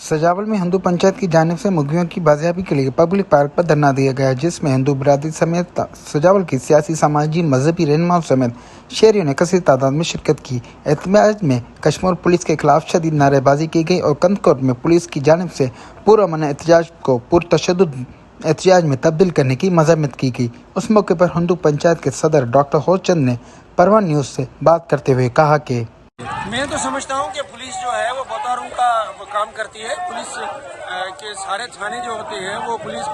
सजावल में हिंदू पंचायत की जानिब से मुर्गियों की बाजियाबी के लिए पब्लिक पार्क पर धरना दिया गया, जिसमें हिंदू बिरादरी समेत सजावल की सियासी, सामाजिक, मजहबी रहनुमाओं समेत शहरियों ने कसीर तादाद में शिरकत की। एहतजाज में कश्मीर पुलिस के खिलाफ शदीद नारेबाजी की गई और कंदकोट में पुलिस की जानिब से पुरअमन एहतजाज को पुरतशद्दुद एहतजाज में तब्दील करने की मजम्मत की गई। उस मौके पर हिंदू पंचायत के सदर डॉक्टर होचंद ने परवान न्यूज़ से बात करते हुए कहा कि मैं तो समझता हूँ कि पुलिस जो है वो बोतारों का काम करती है। पुलिस के सारे थाने जो होते हैं वो पुलिस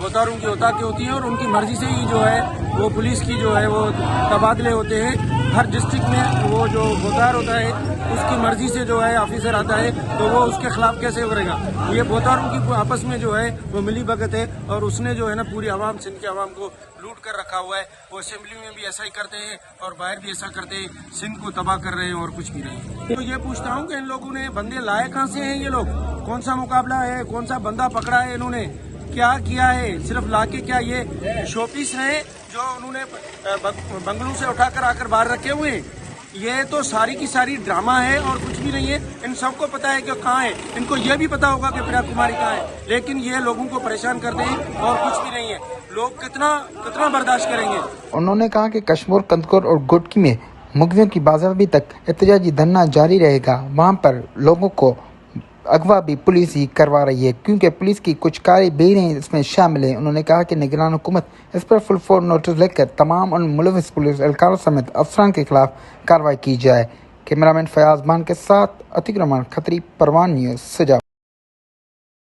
बोतारों की होती है और उनकी मर्जी से ही जो है वो पुलिस की जो है वो तबादले होते हैं। हर डिस्ट्रिक्ट में वो जो बोतार होता है उसकी मर्जी से जो है ऑफिसर आता है, तो वो उसके खिलाफ कैसे करेगा। ये बोतारों की आपस में जो है वो मिली भगत है और उसने जो है ना पूरी आवाम, सिंध की आवाम को लूट कर रखा हुआ है। वो असेंबली में भी ऐसा ही करते हैं और बाहर भी ऐसा करते हैं, सिंध को तबाह कर रहे हैं और कुछ भी नहीं। तो ये पूछता हूँ कि इन लोगों ने बंदे लाए कहाँ से हैं? ये लोग कौन सा मुकाबला है, कौन सा बंदा पकड़ा है, इन्होंने क्या किया है? सिर्फ लाके क्या ये शोपीस है जो उन्होंने बंगलों से उठाकर आकर बाहर रखे हुए हैं? ये तो सारी की सारी ड्रामा है और कुछ भी नहीं है। इन सबको पता है कि कहाँ है, इनको ये भी पता होगा कि प्रिया कुमारी कहाँ है, लेकिन ये लोगों को परेशान करते हैं और कुछ भी नहीं है। लोग कितना बर्दाश्त करेंगे। उन्होंने कहा कि कश्मीर, कंदकोट और गुटकी में मुर्गियों की बाजियाबी तक एहतजाजी धरना जारी रहेगा। वहाँ पर लोगों को अगवा भी पुलिस ही करवा रही है, क्योंकि पुलिस की कुछ कार्रवाई इसमें शामिल है। उन्होंने कहा कि निगरान हुकूमत इस पर फुल फोर्स नोटिस लेकर तमाम उन मुलविस पुलिस एहलकारों समेत अफसरान के खिलाफ कार्रवाई की जाए। कैमरामैन फयाज मान के साथ अतिक रहमान खत्री, परवान न्यूज़, सजावल।